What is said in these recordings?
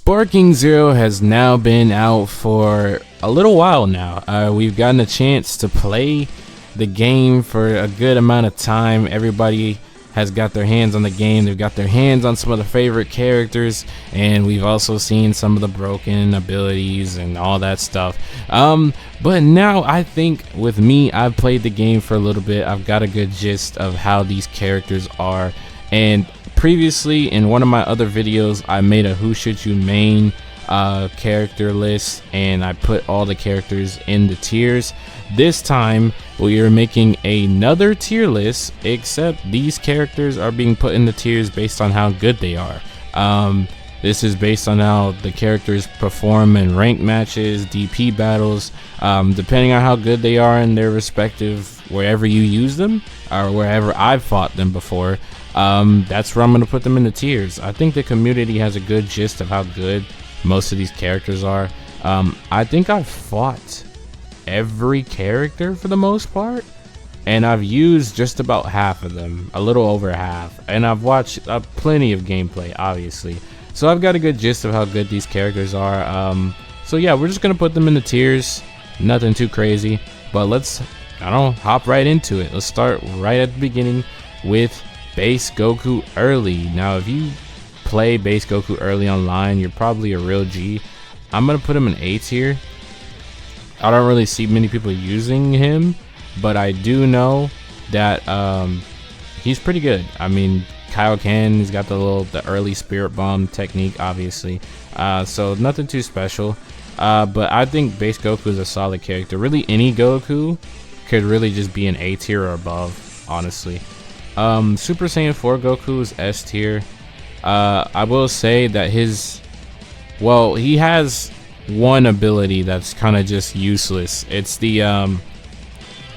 SparkingZero has now been out for a little while now. We've gotten a chance to play the game for a good amount of time. Everybody has got their hands on the game. They've got their hands on some of the favorite characters, and we've also seen some of the broken abilities and all that stuff. But now I think with me, I've played the game for a little bit. I've got a good gist of how these characters are, and previously in one of my other videos I made a who should you main character list, and I put all the characters in the tiers. This time we are making another tier list, except these characters are being put in the tiers based on how good they are. This is based on how the characters perform in ranked matches, DP battles, depending on how good they are in their respective wherever you use them or wherever I've fought them before. That's where I'm going to put them in the tiers. I think the community has a good gist of how good most of these characters are. I think I've fought every character for the most part, and I've used just about half of them, a little over half, and I've watched plenty of gameplay, obviously, so I've got a good gist of how good these characters are. So yeah, we're just gonna put them in the tiers, nothing too crazy, but let's hop right into it. Let's start right at the beginning with base Goku early. Now if you play base Goku early online, you're probably a real G. I'm gonna put him in A tier. I don't really see many people using him, but I do know that he's pretty good. I mean, Kaioken, he's got the early spirit bomb technique, obviously, so nothing too special, but I think base Goku is a solid character. Really, any Goku could really just be an A tier or above, honestly. Super Saiyan 4 Goku is S tier. I will say that he has one ability that's kind of just useless. It's the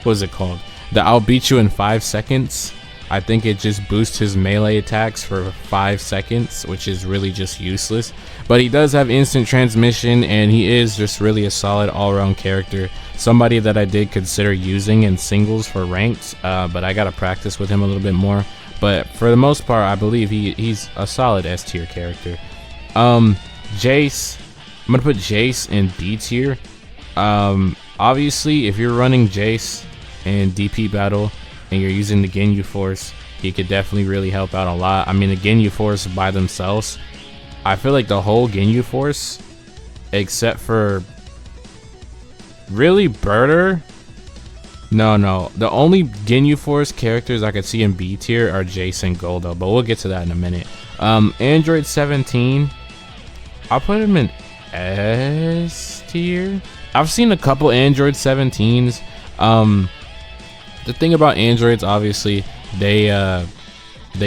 what is it called? The I'll beat you in 5 seconds. I think it just boosts his melee attacks for 5 seconds, which is really just useless. But he does have instant transmission, and he is just really a solid all-around character. Somebody that I did consider using in singles for ranked, but I gotta practice with him a little bit more. But for the most part, I believe he's a solid S tier character. Jace, I'm gonna put Jace in B tier. Obviously, if you're running Jace in DP battle and you're using the Ginyu Force, he could definitely really help out a lot. I mean, the Ginyu Force by themselves, I feel like the whole Ginyu Force, except for really Birder. No, the only Ginyu Force characters I could see in B tier are Jace and Goldo, but we'll get to that in a minute. Android 17, I'll put him in S tier. I've seen a couple Android 17s. The thing about androids, obviously, they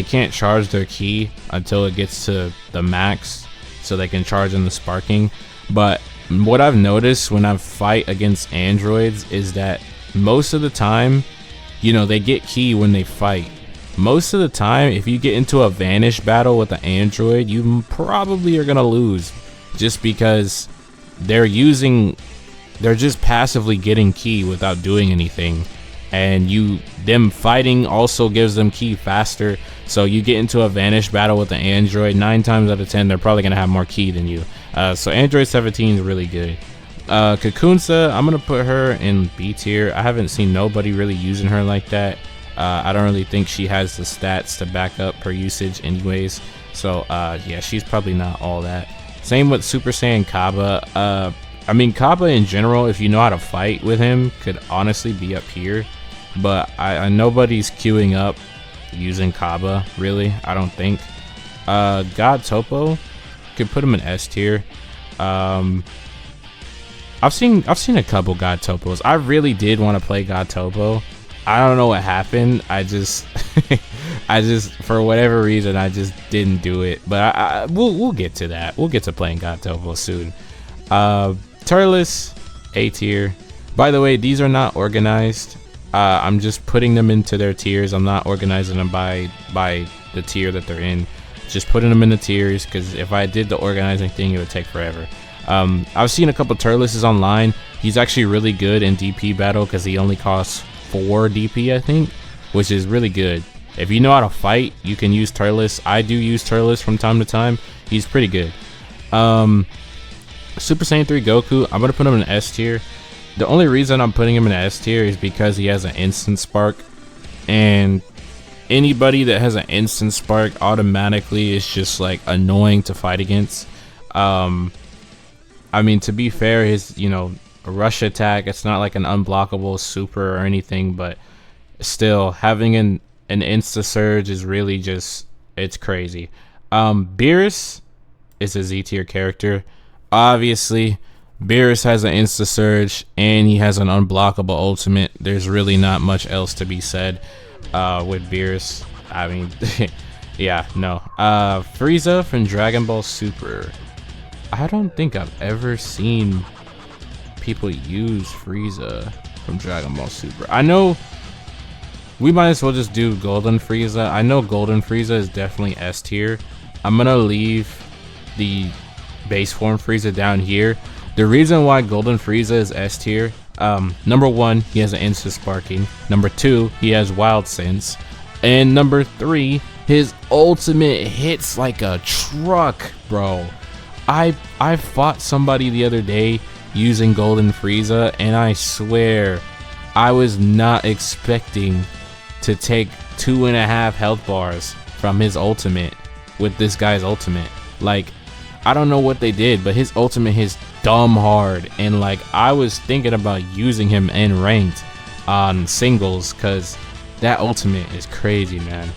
can't charge their ki until it gets to the max, so they can charge in the sparking. But what I've noticed when I fight against androids is that most of the time, they get ki when they fight. Most of the time, if you get into a vanish battle with an android, you probably are gonna lose, just because they're just passively getting ki without doing anything, and them fighting also gives them ki faster. So you get into a vanish battle with an android, 9 times out of 10 they're probably gonna have more ki than you. So Android 17 is really good. Kakunsa, I'm gonna put her in B tier. I haven't seen nobody really using her like that. I don't really think she has the stats to back up her usage anyways, so yeah, she's probably not all that. Same with Super Saiyan Kaba. I mean, Kaba in general, if you know how to fight with him, could honestly be up here, but nobody's queuing up using Kaba, really, I don't think. God Topo, could put him in S tier. I've seen a couple God Topos. I really did want to play God Topo. I don't know what happened. I just for whatever reason, I just didn't do it. But we'll get to that. We'll get to playing God Topo soon. Turles, A tier. By the way, these are not organized. I'm just putting them into their tiers. I'm not organizing them by the tier that they're in. Just putting them in the tiers, because if I did the organizing thing, it would take forever. I've seen a couple Turleses online. He's actually really good in DP battle because he only costs 4 DP, I think, which is really good. If you know how to fight, you can use Turles. I do use Turles from time to time. He's pretty good. Super Saiyan 3 Goku, I'm gonna put him in S tier. The only reason I'm putting him in S tier is because he has an instant spark, and anybody that has an instant spark automatically is just like annoying to fight against. I mean, to be fair, his rush attack, it's not like an unblockable super or anything, but still having an insta surge is really just, it's crazy. Beerus is a Z tier character. Obviously, Beerus has an insta surge and he has an unblockable ultimate. There's really not much else to be said with Beerus. I mean, yeah, no. Frieza from Dragon Ball Super. I don't think I've ever seen people use Frieza from Dragon Ball Super. I know we might as well just do Golden Frieza. I know Golden Frieza is definitely S tier. I'm gonna leave the base form Frieza down here. The reason why Golden Frieza is S tier, number 1, he has an instant sparking. Number 2, he has wild sense. And number 3, his ultimate hits like a truck, bro. I fought somebody the other day using Golden Frieza, and I swear I was not expecting to take 2.5 health bars from his ultimate with this guy's ultimate. Like, I don't know what they did, but his ultimate hits dumb hard, and like I was thinking about using him in ranked on singles because that ultimate is crazy, man.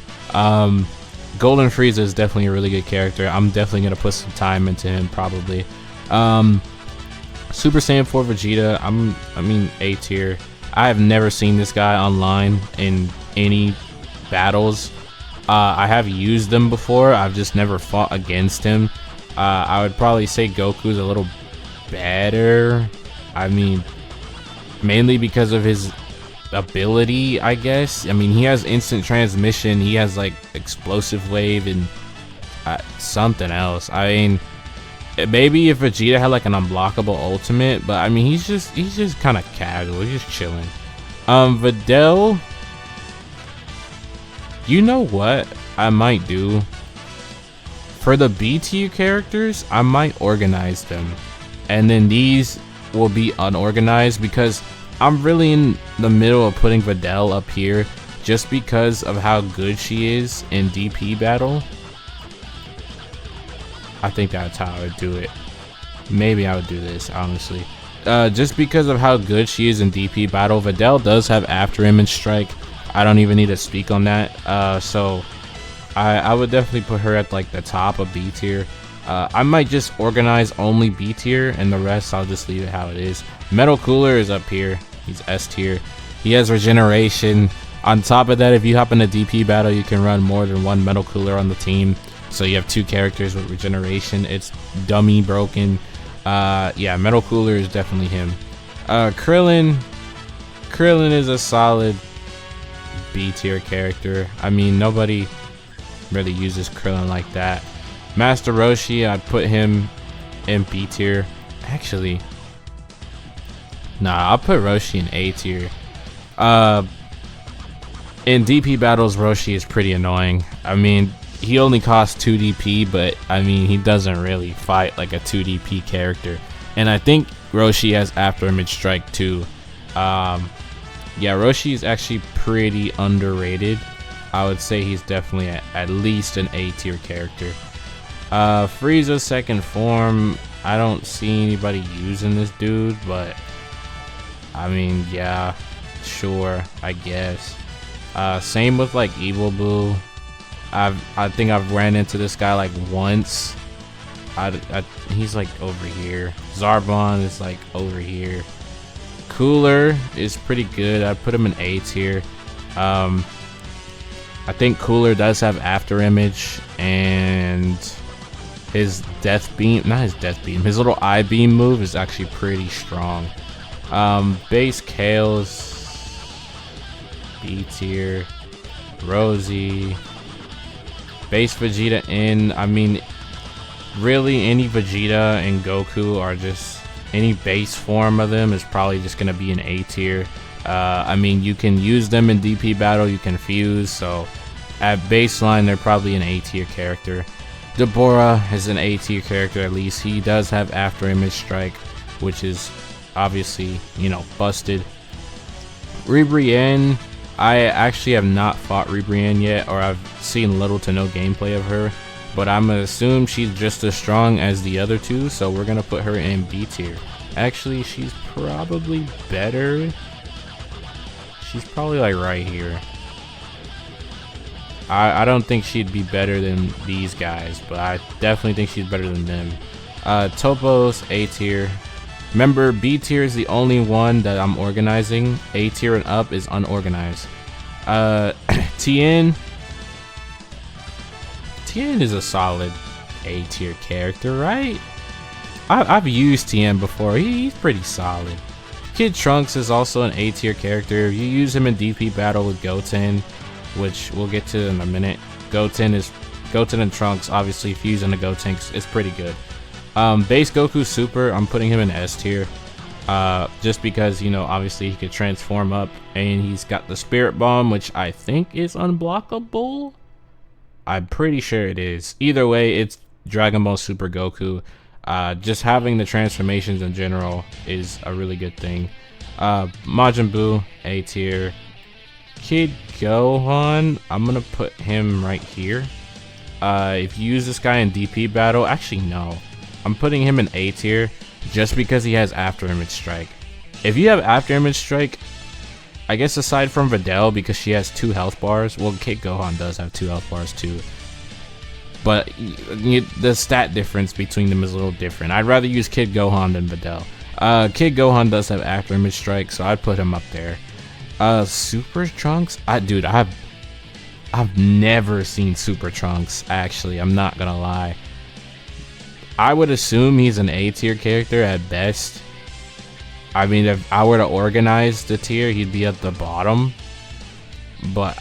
Golden Frieza is definitely a really good character. I'm definitely gonna put some time into him probably. Super Saiyan 4 Vegeta, I mean A tier. I have never seen this guy online in any battles. I have used them before, I've just never fought against him. I would probably say Goku's a little better. I mean, mainly because of his ability, I guess. I mean, he has instant transmission, he has like explosive wave and something else. I mean, maybe if Vegeta had like an unblockable ultimate, but I mean, he's just kind of casual, he's just chilling. Videl, you know what I might do? For the B tier characters, I might organize them, and then these will be unorganized because I'm really in the middle of putting Videl up here just because of how good she is in DP battle. I think that's how I would do it. Maybe I would do this, honestly. Just because of how good she is in DP battle. Videl does have after image strike. I don't even need to speak on that. So I would definitely put her at like the top of B tier. I might just organize only B tier and the rest I'll just leave it how it is. Metal Cooler is up here. He's S tier. He has regeneration. On top of that, if you hop in a DP battle, you can run more than one Metal Cooler on the team. So you have 2 characters with regeneration. It's dummy broken. Yeah, Metal Cooler is definitely him. Krillin is a solid B tier character. I mean, nobody really uses Krillin like that. Master Roshi, I'd put him in B tier. Actually, nah, I'll put Roshi in A tier. In DP battles, Roshi is pretty annoying. I mean, he only costs 2 DP, but I mean, he doesn't really fight like a 2 DP character. And I think Roshi has after image strike too. Yeah, Roshi is actually pretty underrated. I would say he's definitely at least an A tier character. Frieza's second form, I don't see anybody using this dude, but I mean, yeah, sure, I guess. Same with like Evil Boo. I think I've ran into this guy like once. He's like over here. Zarbon is like over here. Cooler is pretty good. I'd put him in A tier. I think Cooler does have after image, and his death beam, not his death beam, his little eye beam move is actually pretty strong. Base Kale's B tier. Rosie. Base Vegeta in. I mean, really any Vegeta and Goku are just, any base form of them is probably just going to be an A tier. I mean, you can use them in DP battle, you can fuse, so at baseline they're probably an A tier character. Deborah is an A tier character, at least. He does have after image strike, which is obviously, you know, busted. Ribrienne, I actually have not fought Ribrienne yet, or I've seen little to no gameplay of her, but I'm gonna assume she's just as strong as the other two, so we're gonna put her in B tier. Actually, she's probably better. She's probably like right here. I don't think she'd be better than these guys, but I definitely think she's better than them. Topos, A tier. Remember, B tier is the only one that I'm organizing. A tier and up is unorganized. Tien is a solid A tier character, right? I've used Tien before. He's pretty solid. Kid Trunks is also an A tier character. You use him in DP battle with Goten, which we'll get to in a minute. Goten and Trunks obviously fusing the Goten is pretty good. Base Goku Super, I'm putting him in S tier. Just because, you know, obviously he could transform up, and he's got the Spirit Bomb, which I think is unblockable. I'm pretty sure it is. Either way, it's Dragon Ball Super Goku. Just having the transformations in general is a really good thing. Majin Buu, A tier. Kid Gohan, I'm gonna put him right here. If you use this guy in DP battle, actually no, I'm putting him in A tier just because he has after image strike. If you have after image strike, I guess aside from Videl, because she has 2 health bars, well, Kid Gohan does have 2 health bars too, but the stat difference between them is a little different. I'd rather use Kid Gohan than Videl. Kid Gohan does have after image strike, so I'd put him up there. Super Trunks, dude, I've never seen Super Trunks, actually. I'm not gonna lie. I would assume he's an A tier character at best. I mean, if I were to organize the tier, he'd be at the bottom. But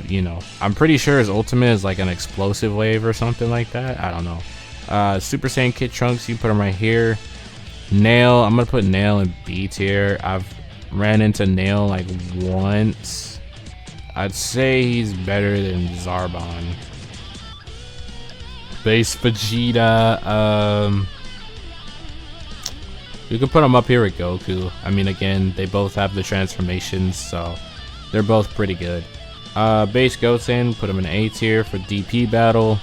you know, I'm pretty sure his ultimate is like an explosive wave or something like that. I don't know. Super Saiyan Kid Trunks, you put him right here. Nail, I'm gonna put Nail in B tier. I've ran into Nail like once. I'd say he's better than Zarbon. Base Vegeta, you can put him up here with Goku. I mean, again, they both have the transformations, so they're both pretty good. Base Goten, put him in A tier for DP battle.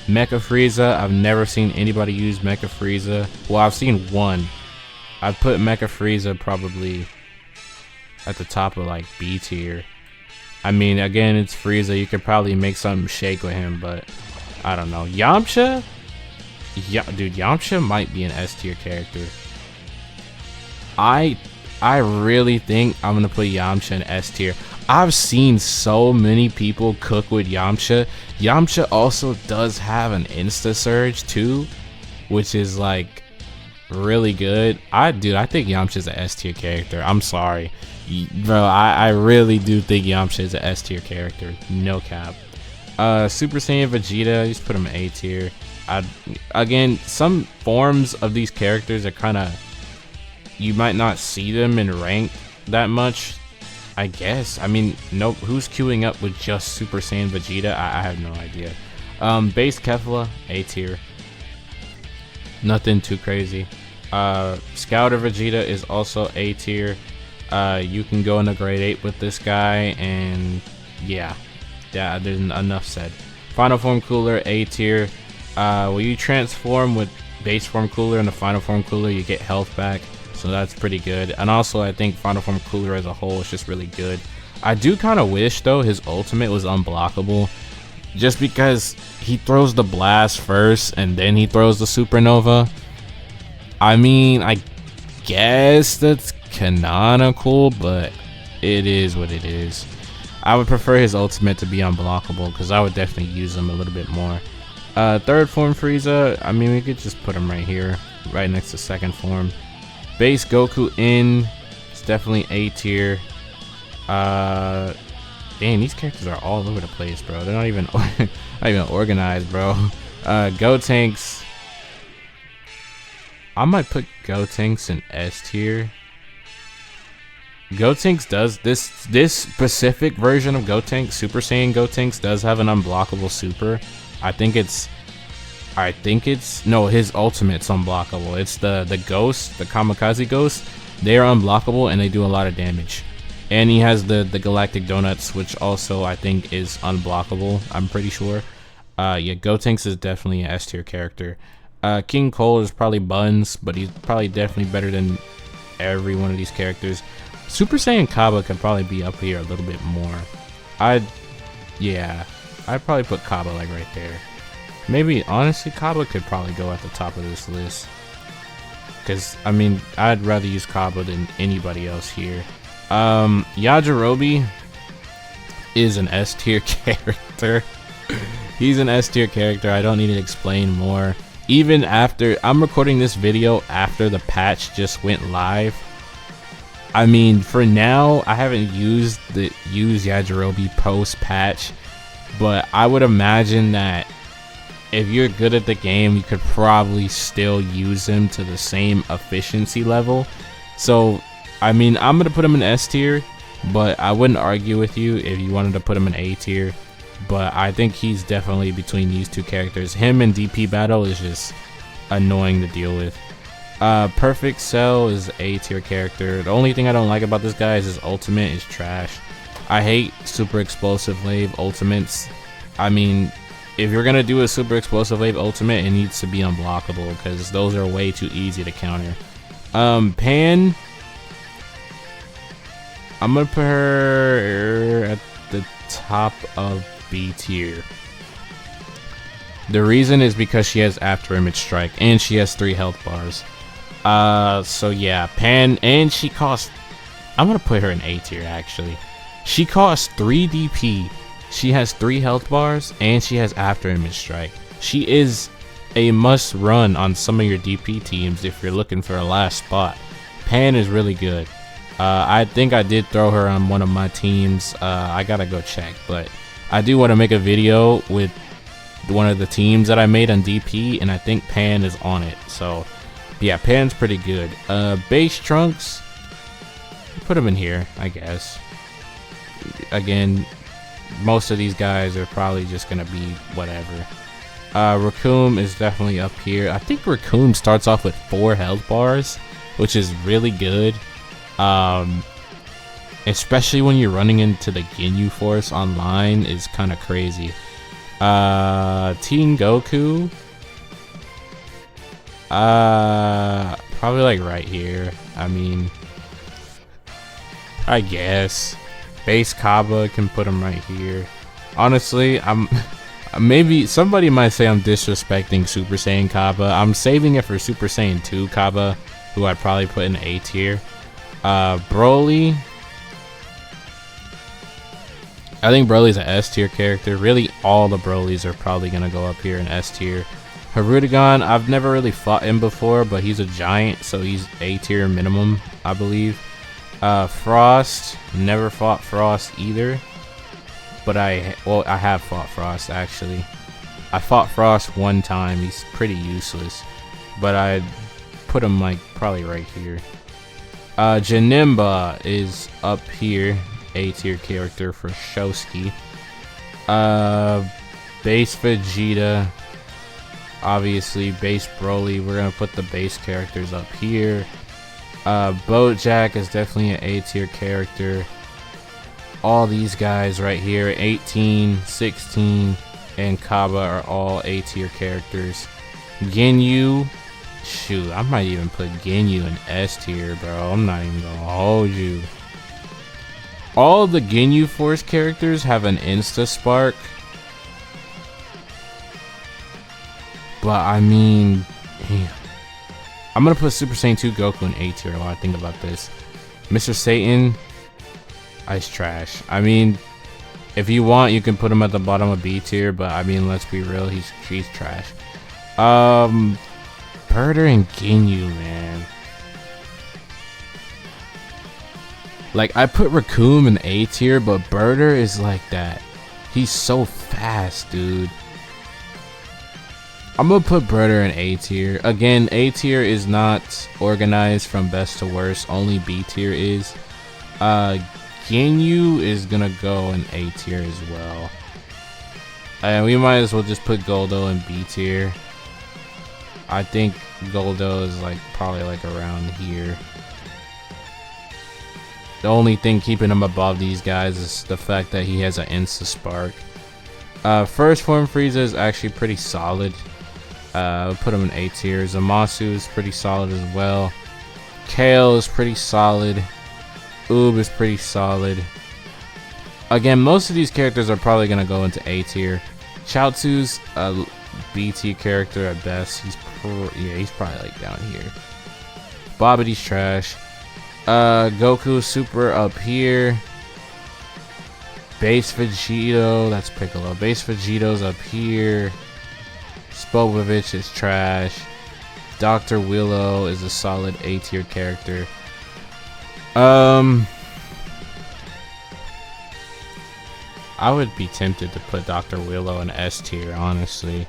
Mecha Frieza, I've never seen anybody use Mecha Frieza. Well, I've seen one. I'd put Mecha Frieza probably at the top of like B tier. I mean, again, it's Frieza. You could probably make something shake with him, but I don't know. Yamcha? Yeah, dude, Yamcha might be an S tier character. I really think I'm gonna put Yamcha in S tier. I've seen so many people cook with Yamcha. Yamcha also does have an Insta Surge too, which is like really good. Dude, I think Yamcha's an S tier character. I'm sorry, bro. I really do think Yamcha is an S tier character. No cap. Super Saiyan Vegeta, just put him in A tier. Again, some forms of these characters are kind of, you might not see them in rank that much, I guess. I mean, nope. Who's queuing up with just Super Saiyan Vegeta? I have no idea. Base Kefla, A tier. Nothing too crazy. Scouter Vegeta is also A tier. You can go into grade 8 with this guy, and yeah, there's enough said. Final Form Cooler, A tier. When you transform with Base Form Cooler and the Final Form Cooler, you get health back, so that's pretty good. And also, I think Final Form Cooler as a whole is just really good. I do kind of wish, though, his ultimate was unblockable, just because he throws the blast first and then he throws the supernova. I mean, I guess that's canonical, but it is what it is. I would prefer his ultimate to be unblockable, because I would definitely use him a little bit more. Third form Frieza, I mean, we could just put him right here, right next to second form. Base Goku in, it's definitely A tier. Dang, these characters are all over the place, bro. They're not even organized, bro. Gotenks, I might put Gotenks in S tier. Gotenks does this specific version of Gotenks, Super Saiyan Gotenks, does have an unblockable super. I think it's I think it's no, his ultimate's unblockable. It's the ghost, the kamikaze ghost. They're unblockable and they do a lot of damage. And he has the galactic donuts, which also I think is unblockable. I'm pretty sure. Yeah, Gotenks is definitely an S tier character. King Cole is probably buns, but he's probably definitely better than every one of these characters. Super Saiyan Kaba could probably be up here a little bit more. I'd probably put Kaba like right there. Maybe, honestly, Kaba could probably go at the top of this list. Because, I mean, I'd rather use Kaba than anybody else here. Yajirobe is an S tier character. He's an S tier character. I don't need to explain more. Even after, I'm recording this video after the patch just went live. I mean, for now, I haven't used Yajirobe post patch. But I would imagine that if you're good at the game, you could probably still use him to the same efficiency level. So, I mean, I'm going to put him in S tier, but I wouldn't argue with you if you wanted to put him in A tier. But I think he's definitely between these two characters. Him and DP Battle is just annoying to deal with. Perfect Cell is A tier character. The only thing I don't like about this guy is his ultimate is trash. I hate super explosive wave ultimates. I mean, if you're gonna do a super explosive wave ultimate, it needs to be unblockable because those are way too easy to counter. Pan, I'm gonna put her at the top of B tier. The reason is because she has after image strike and she has 3 health bars. So yeah, Pan, and she costs, I'm gonna put her in A tier actually. She costs 3 DP, she has 3 health bars, and she has after image strike. She is a must run on some of your DP teams if you're looking for a last spot. Pan is really good. I think I did throw her on one of my teams. I gotta go check, but I do want to make a video with one of the teams that I made on DP, and I think Pan is on it. So yeah, Pan's pretty good. Base Trunks, put him in here, I guess. Again, most of these guys are probably just gonna be whatever. Raccoon is definitely up here. I think Raccoon starts off with 4 health bars, which is really good. Especially when you're running into the Ginyu Force online is kind of crazy. Teen Goku, probably like right here. I mean, I guess Base Kaba can put him right here. Honestly, maybe somebody might say I'm disrespecting Super Saiyan Kaba. I'm saving it for Super Saiyan 2 Kaba, who I'd probably put in A tier. Broly, I think Broly's an S tier character. Really, all the Brolys are probably gonna go up here in S tier. Hirudegan, I've never really fought him before, but he's a giant, so he's A tier minimum, I believe. Frost, never fought Frost either, but I have fought Frost actually. I fought Frost one time. He's pretty useless, but I put him like probably right here. Janemba is up here, A tier character for Shosky. Base Vegeta, obviously. Base Broly, we're gonna put the base characters up here. Bojack is definitely an A tier character. All these guys right here, 18, 16, and Kaba are all A tier characters. Ginyu, shoot, I might even put Ginyu in S tier, bro. I'm not even gonna hold you. All the Ginyu Force characters have an Insta Spark, but I mean, damn. I'm gonna put Super Saiyan 2 Goku in A tier while I think about this. Mr. Satan, ice trash. I mean, if you want, you can put him at the bottom of B tier, but I mean, let's be real, he's trash. Birder and Ginyu, man. Like, I put Raccoon in A tier, but Birder is like that. He's so fast, dude. I'm gonna put Birder in A tier. Again, A tier is not organized from best to worst. Only B tier is. Ginyu is gonna go in A tier as well. And we might as well just put Goldo in B tier. I think Goldo is like probably like around here. The only thing keeping him above these guys is the fact that he has an Insta Spark. First form Frieza is actually pretty solid. I'll put him in A tier. Zamasu is pretty solid as well. Kale is pretty solid. Oob is pretty solid. Again, most of these characters are probably gonna go into A tier. Chaozu's a B tier character at best. He's probably like down here. Babbidi's trash. Goku Super up here. Base Vegito, that's Piccolo. Base Vegito's up here. Spopovich is trash. Dr. Willow is a solid A tier character. I would be tempted to put Dr. Willow in S tier, honestly.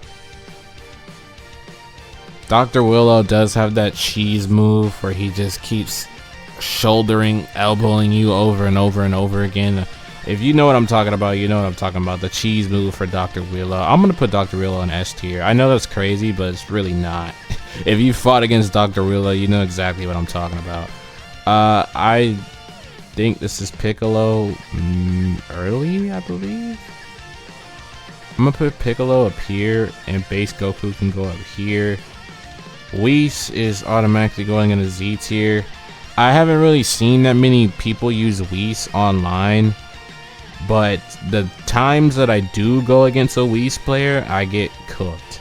Dr. Willow does have that cheese move where he just keeps shouldering, elbowing you over and over and over again. If you know what I'm talking about, you know what I'm talking about. The cheese move for Dr. Willow. I'm gonna put Dr. Willow in S tier. I know that's crazy, but it's really not. If you fought against Dr. Willow, you know exactly what I'm talking about. I think this is Piccolo early, I believe. I'm gonna put Piccolo up here, and base Goku can go up here. Whis is automatically going into Z tier. I haven't really seen that many people use Whis online, but the times that I do go against a Whis player, I get cooked.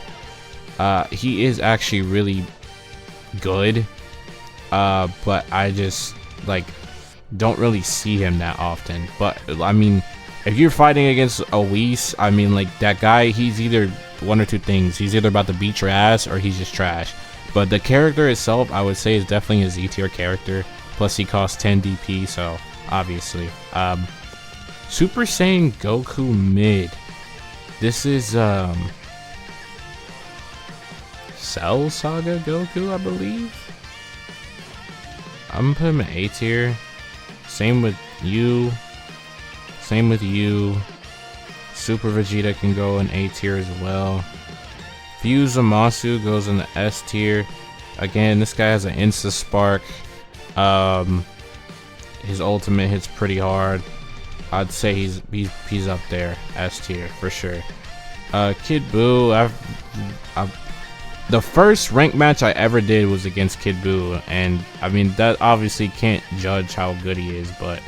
He is actually really good, but I just like don't really see him that often. But I mean, if you're fighting against a Whis, I mean, like, that guy, he's either one or two things. He's either about to beat your ass or he's just trash. But the character itself, I would say, is definitely a Z tier character. Plus he costs 10 DP, so obviously. Super Saiyan Goku mid. This is Cell Saga Goku, I believe. I'm gonna put him in A tier. Same with you. Same with you. Super Vegeta can go in A tier as well. Fuse Zamasu goes in the S tier. Again, this guy has an Insta Spark. His ultimate hits pretty hard. I'd say he's up there, S tier for sure. Kid Buu, the first rank match I ever did was against Kid Buu, and I mean, that obviously can't judge how good he is, but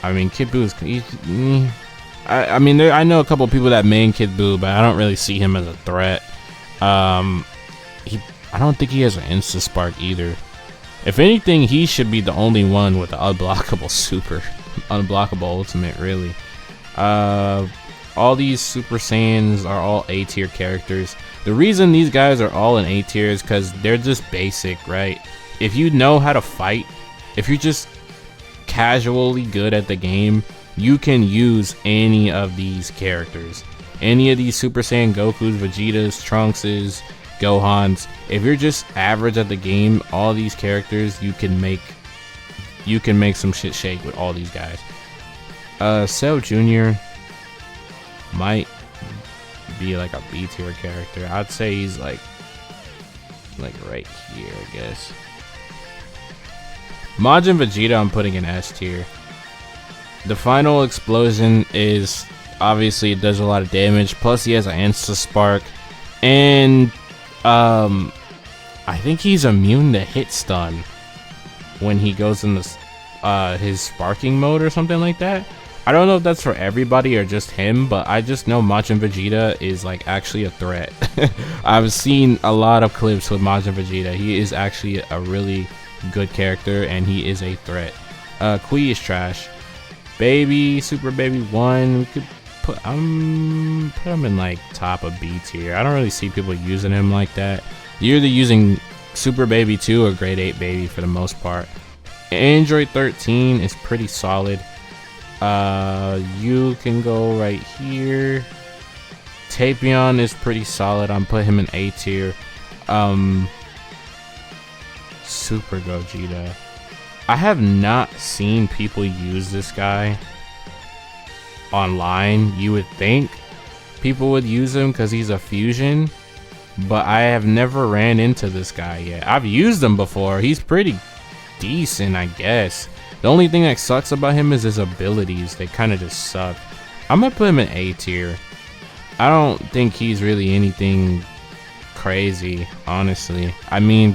I mean, Kid Buu is, I mean, I know a couple people that main Kid Buu, but I don't really see him as a threat. I don't think he has an Insta Spark either. If anything, he should be the only one with the unblockable super, unblockable ultimate, really. All these Super Saiyans are all A tier characters. The reason these guys are all in A tier is because they're just basic, right? If you know how to fight, if you're just casually good at the game, you can use any of these characters. Any of these Super Saiyan Gokus, Vegetas, Trunkses, Gohans. If you're just average at the game, all these characters, you can make some shit shake with all these guys. Cell Jr. might be like a B tier character. I'd say he's like right here, I guess. Majin Vegeta I'm putting in S tier. The final explosion is obviously, it does a lot of damage, plus he has an Insta Spark, and I think he's immune to hit stun when he goes in this his sparking mode or something like that. I don't know if that's for everybody or just him, but I just know Majin Vegeta is like actually a threat. I've seen a lot of clips with Majin Vegeta. He is actually a really good character, and he is a threat. Kui is trash. Baby, Super Baby 1, we could put him in like top of B tier. I don't really see people using him like that. You're either using Super Baby 2 or Grade 8 Baby for the most part. Android 13 is pretty solid. You can go right here. Tapion is pretty solid. I'm putting him in A tier. Super Gogeta. I have not seen people use this guy online. You would think people would use him because he's a fusion, but I have never ran into this guy yet. I've used him before. He's pretty decent, I guess. The only thing that sucks about him is his abilities. They kind of just suck. I'm gonna put him in A tier. I don't think he's really anything crazy, honestly. I mean,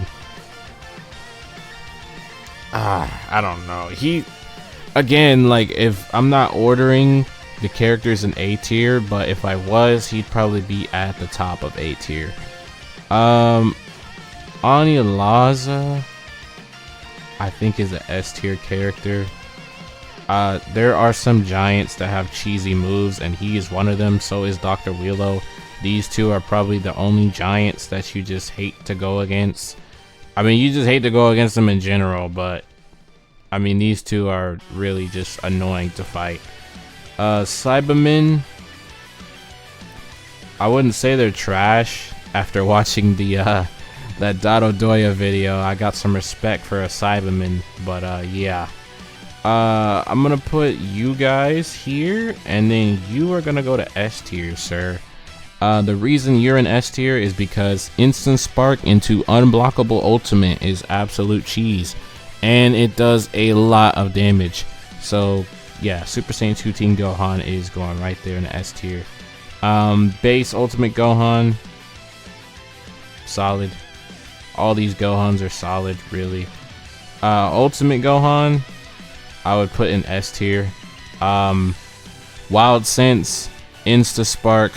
I don't know. Again, like, if I'm not ordering the characters in A tier, but if I was, he'd probably be at the top of A tier. Anilaza, I think, is an S tier character. There are some giants that have cheesy moves, and he is one of them. So is Dr. Willow. These two are probably the only giants that you just hate to go against. I mean, you just hate to go against them in general, but I mean, these two are really just annoying to fight. Cybermen, I wouldn't say they're trash. After watching the that Dododoya video, I got some respect for a Cyberman, but yeah. I'm gonna put you guys here, and then you are gonna go to S tier, sir. The reason you're in S tier is because instant spark into unblockable ultimate is absolute cheese, and it does a lot of damage. So yeah, Super Saiyan 2 Team Gohan is going right there in the S tier. Base Ultimate Gohan, solid. All these Gohans are solid, really. Ultimate Gohan, I would put in S tier. Wild Sense, Insta Spark,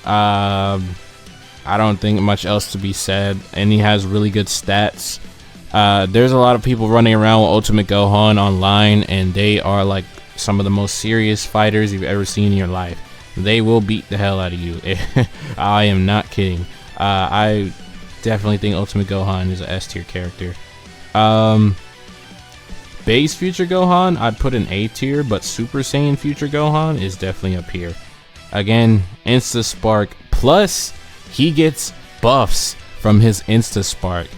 I don't think much else to be said, and he has really good stats. There's a lot of people running around with Ultimate Gohan online, and they are like some of the most serious fighters you've ever seen in your life. They will beat the hell out of you. I am not kidding. I definitely think Ultimate Gohan is an S tier character. Base Future Gohan, I'd put in A tier, but Super Saiyan Future Gohan is definitely up here. Again, Insta Spark, plus he gets buffs from his Insta Spark,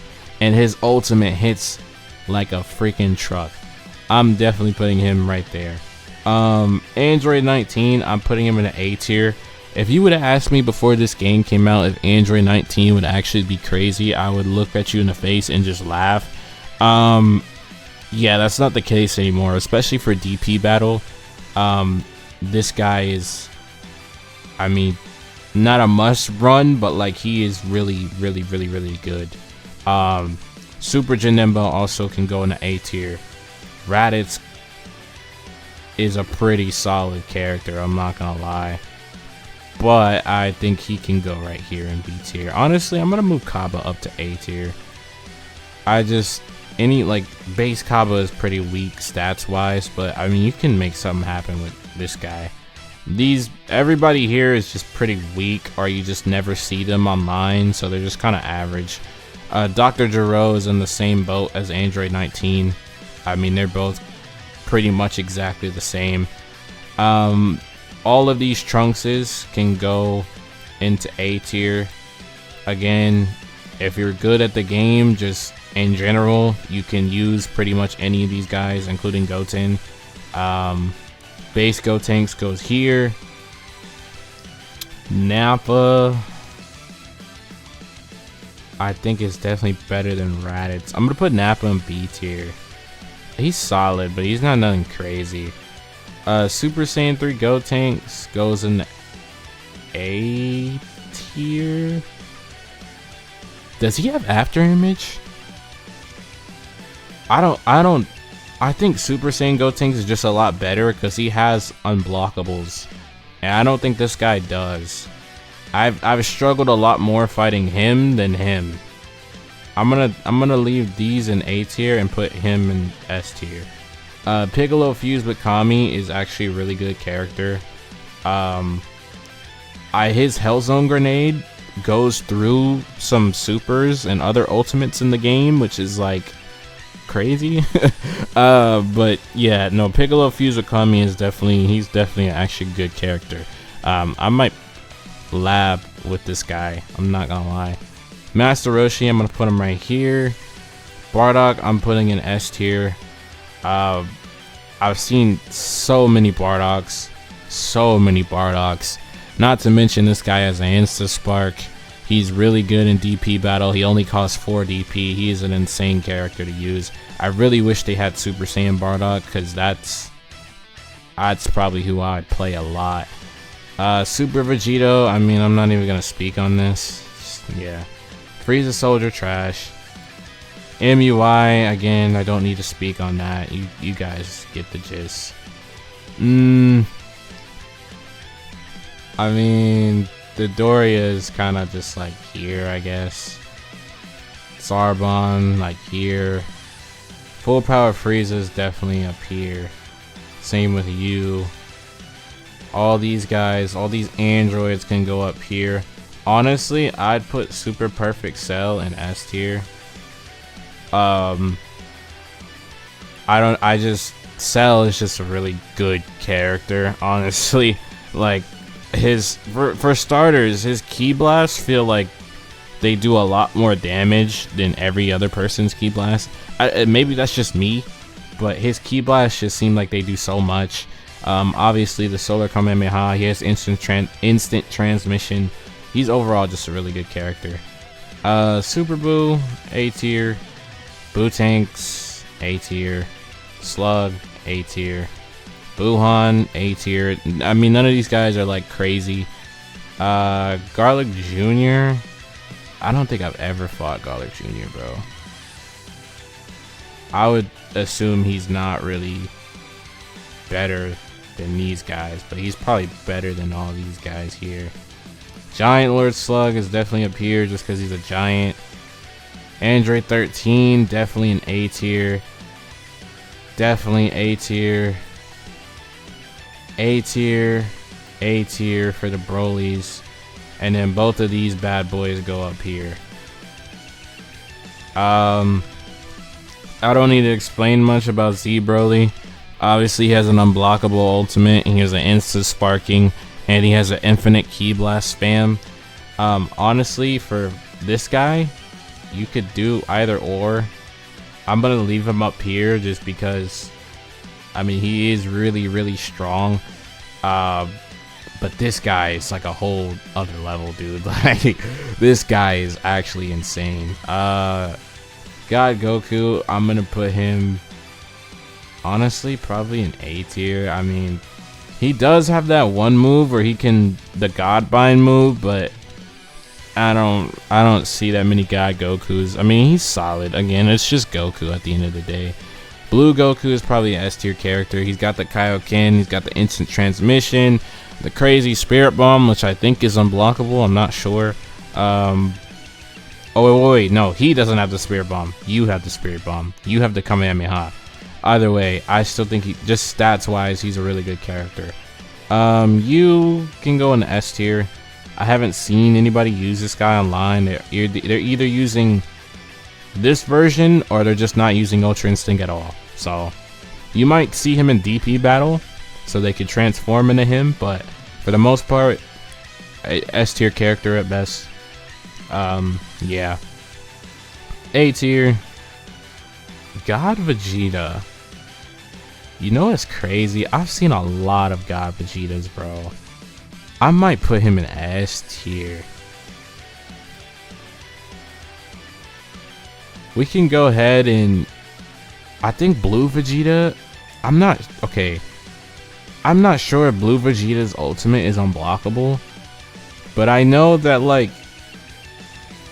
and his ultimate hits like a freaking truck. I'm definitely putting him right there. Android 19, I'm putting him in an A tier. If you would have asked me before this game came out if Android 19 would actually be crazy, I would look at you in the face and just laugh. Yeah, that's not the case anymore, especially for DP battle. This guy is, I mean, not a must run, but like he is really good. Super Janemba also can go in the A tier. Raditz is a pretty solid character, I'm not gonna lie, but I think he can go right here in B tier. Honestly, I'm gonna move Kaba up to A tier. Base Kaba is pretty weak stats wise, but I mean, you can make something happen with this guy. Everybody here is just pretty weak, or you just never see them online, so they're just kind of average. Dr. Gero is in the same boat as Android 19. I mean, they're both pretty much exactly the same. All of these Trunkses can go into A tier. Again, if you're good at the game, just in general, you can use pretty much any of these guys, including Goten. Base Gotenks goes here. Nappa, I think is definitely better than Raditz. I'm gonna put Nappa in B tier. He's solid, but he's not nothing crazy. Super Saiyan 3 Gotenks goes in the A tier. Does he have after image? I think Super Saiyan Gotenks is just a lot better because he has unblockables, and I don't think this guy does. I've struggled a lot more fighting him than him. I'm gonna leave these in A tier and put him in S tier. Piccolo fused with Kami is actually a really good character. His Hell Zone grenade goes through some supers and other ultimates in the game, which is like crazy. But yeah, no, Piccolo fused with Kami is he's definitely actually a good character. I might lab with this guy, I'm not gonna lie. Master Roshi, I'm gonna put him right here. Bardock, I'm putting in S tier. I've seen so many Bardocks, not to mention this guy has an Insta Spark. He's really good in DP battle. He only costs 4 DP. He is an insane character to use. I really wish they had Super Saiyan Bardock, because that's probably who I'd play a lot. Super Vegeta, I mean, I'm not even going to speak on this. Yeah. Frieza Soldier, trash. MUI, again, I don't need to speak on that. You guys get the gist. I mean, the Doria is kind of just like here, I guess. Zarbon, like here. Full Power Frieza is definitely up here. Same with you. All these guys, all these androids can go up here. Honestly, I'd put Super Perfect Cell in S tier. Cell is just a really good character, honestly. Like, for starters, his Ki Blasts feel like they do a lot more damage than every other person's Ki Blast. Maybe that's just me, but his Ki Blasts just seem like they do so much. Obviously the Solar Kamehameha, he has instant transmission. He's overall just a really good character. Super Boo, A tier. Boo Tanks, A tier. Slug, A tier. Buhan, A tier. I mean, none of these guys are like crazy. Garlic Jr. I don't think I've ever fought Garlic Jr., bro. I would assume he's not really better than these guys, but he's probably better than all these guys here. Giant Lord Slug is definitely up here just because he's a giant. Android 13, definitely an A tier. Definitely A tier. A tier. A tier for the Brolys. And then both of these bad boys go up here. I don't need to explain much about Z Broly. Obviously, he has an unblockable ultimate, and he has an instant sparking, and he has an infinite Ki Blast spam. Honestly, for this guy, you could do either or. I'm gonna leave him up here just because, I mean, he is really, really strong. But this guy is like a whole other level, dude. Like, this guy is actually insane. God Goku, I'm gonna put him, honestly, probably an A tier. I mean, he does have that one move where he can, the God Bind move, but I don't see that many God Gokus. I mean, he's solid. Again, it's just Goku at the end of the day. Blue Goku is probably an S tier character. He's got the Kaioken, he's got the instant transmission, the crazy Spirit Bomb, which I think is unblockable. I'm not sure. Oh wait, no, he doesn't have the Spirit Bomb. You have the Spirit Bomb. You have the Kamehameha. Either way, I still think he, just stats wise, he's a really good character. You can go in the S tier. I haven't seen anybody use this guy online. They're either using this version or they're just not using Ultra Instinct at all. So you might see him in DP battle, so they could transform into him, but for the most part, a S tier character at best. Yeah. A tier. God Vegeta. You know what's crazy? I've seen a lot of God Vegetas, bro. I might put him in S tier. We can go ahead and, I think Blue Vegeta, I'm not sure if Blue Vegeta's ultimate is unblockable, but I know that, like,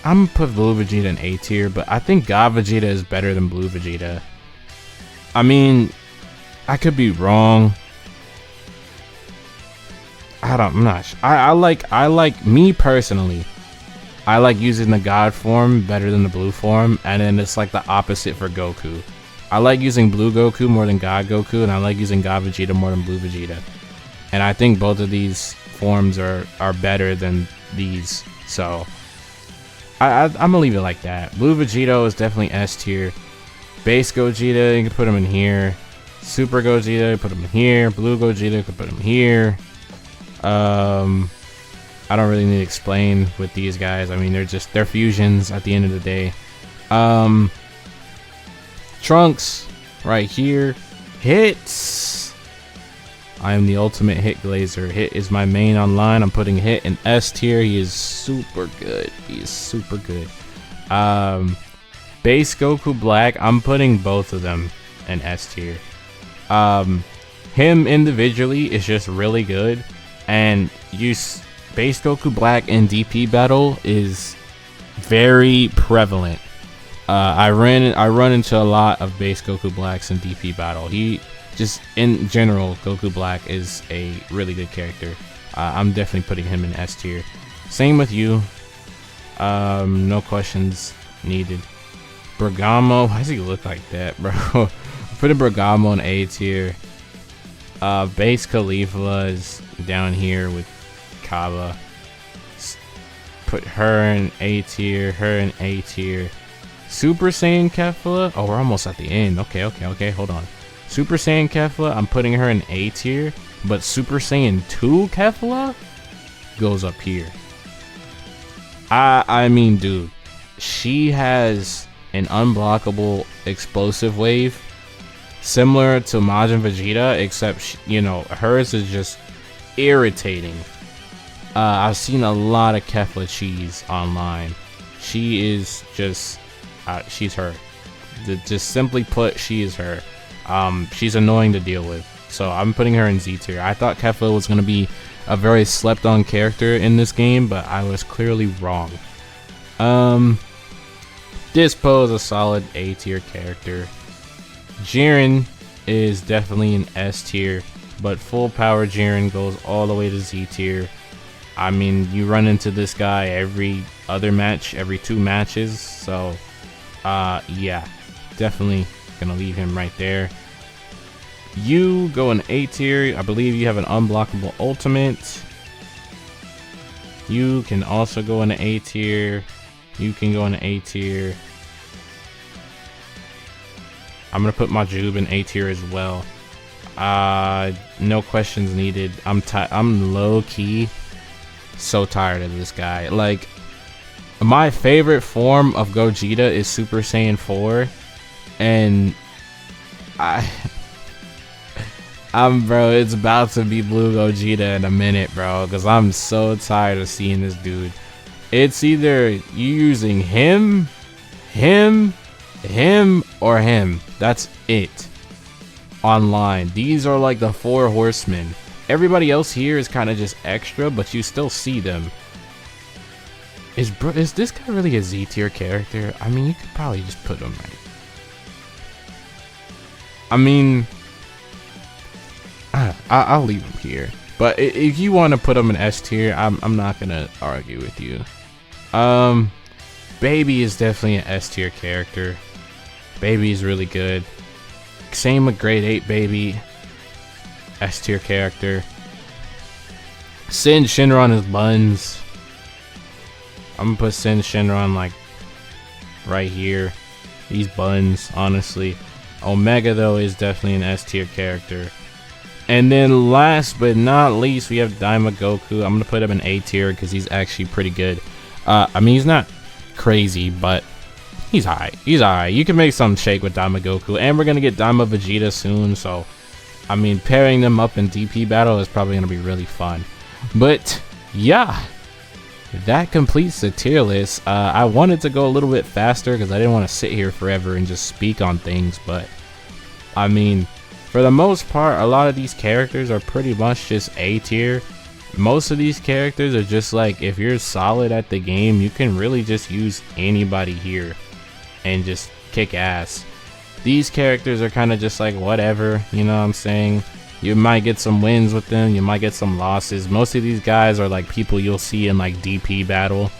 I'm gonna put Blue Vegeta in A tier, but I think God Vegeta is better than Blue Vegeta. I mean, I could be wrong. I'm not sure. I like me personally, I like using the God form better than the blue form, and then it's like the opposite for Goku. I like using Blue Goku more than God Goku, and I like using God Vegeta more than Blue Vegeta. And I think both of these forms are better than these, so I'm gonna leave it like that. Blue Vegeta is definitely S tier. Base Gogeta, you can put him in here. Super Gogeta, you put him in here. Blue Gogeta, you can put him here. I don't really need to explain with these guys. I mean, they're fusions at the end of the day. Trunks right here hits. I am the ultimate Hit Glazer. Hit is my main online. I'm putting Hit in S tier. He is super good. He is super good. Base Goku Black, I'm putting both of them in S tier. Him individually is just really good, and use Base Goku Black in DP battle is very prevalent. I run into a lot of Base Goku Blacks in DP battle. He just in general, Goku Black is a really good character. I'm definitely putting him in S tier. Same with you. No questions needed. Bergamo, why does he look like that, bro? Putting Bergamo in A tier. Base Khalifa is down here with Kaba. Put her in A tier, her in A tier. Super Saiyan Kefla, oh, we're almost at the end. Okay, hold on. Super Saiyan Kefla, I'm putting her in A tier, but Super Saiyan 2 Kefla goes up here. I mean, dude, she has an unblockable explosive wave similar to Majin Vegeta, except you know, hers is just irritating. I've seen a lot of Kefla cheese online. She is just she's her. Just simply put, she is her. She's annoying to deal with, so I'm putting her in Z tier. I thought Kefla was going to be a very slept on character in this game, but I was clearly wrong. Dispo is a solid A tier character. Jiren is definitely an S tier, but full power Jiren goes all the way to Z tier. I mean, you run into this guy every other match, every 2 matches, so yeah, definitely gonna leave him right there. You go in A tier. I believe you have an unblockable ultimate. You can also go in A tier. You can go in A tier. I'm gonna put Majub in A tier as well. No questions needed. I'm low key so tired of this guy. Like, my favorite form of Gogeta is Super Saiyan 4, and bro, it's about to be Blue Gogeta in a minute, bro, because I'm so tired of seeing this dude. It's either you using him, or him. That's it. Online, these are like the 4 horsemen. Everybody else here is kind of just extra, but you still see them. Is this guy really a Z tier character? I mean, you could probably just put him right. I mean, I'll leave him here. But if you want to put him in S tier, I'm not gonna argue with you. Baby is definitely an S tier character. Baby is really good. Same with Grade 8 Baby. S tier character. Sin Shinron is buns. I'm gonna put Sin Shinron like right here. These buns, honestly. Omega though is definitely an S tier character. And then last but not least, we have Daima Goku. I'm gonna put him in A tier because he's actually pretty good. I mean, he's not crazy, but he's high. He's alright. You can make something shake with Daima Goku, and we're gonna get Daima Vegeta soon. So, I mean, pairing them up in DP battle is probably gonna be really fun. But yeah, that completes the tier list. I wanted to go a little bit faster because I didn't want to sit here forever and just speak on things, but I mean, for the most part, a lot of these characters are pretty much just A tier. Most of these characters are just like, if you're solid at the game, you can really just use anybody here and just kick ass. These characters are kind of just like whatever, you know what I'm saying? You might get some wins with them, you might get some losses. Most of these guys are like people you'll see in like DP battle.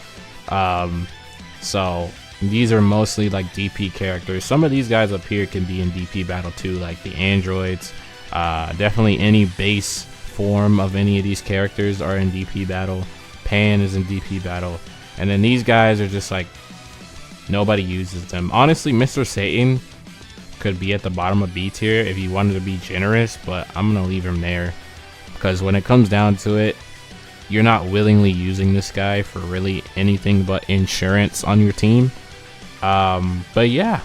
So these are mostly like DP characters. Some of these guys up here can be in DP battle too, like the androids. Definitely any base form of any of these characters are in DP battle. Pan is in DP battle. And then these guys are just like, nobody uses them. Honestly, Mr. Satan could be at the bottom of B tier if you wanted to be generous, but I'm gonna leave him there because when it comes down to it, you're not willingly using this guy for really anything but insurance on your team. But yeah,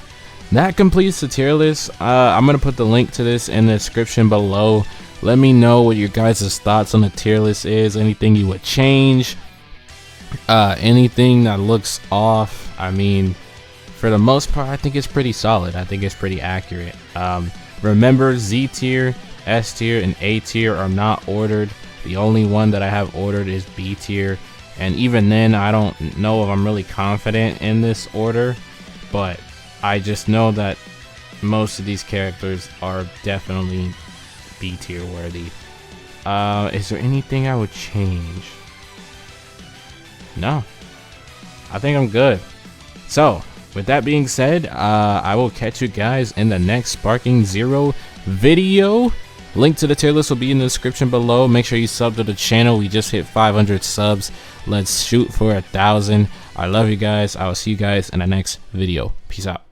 that completes the tier list. I'm gonna put the link to this in the description below. Let me know what your guys' thoughts on the tier list is. Anything you would change, anything that looks off. I mean, for the most part, I think it's pretty solid. I think it's pretty accurate. Remember, Z tier, S tier, and A tier are not ordered. The only one that I have ordered is B tier, and even then I don't know if I'm really confident in this order, but I just know that most of these characters are definitely B tier worthy. Is there anything I would change? No, I think I'm good. So with that being said, I will catch you guys in the next SparkingZero video. Link to the tier list will be in the description below. Make sure you sub to the channel. We just hit 500 subs. Let's shoot for 1,000. I love you guys. I will see you guys in the next video. Peace out.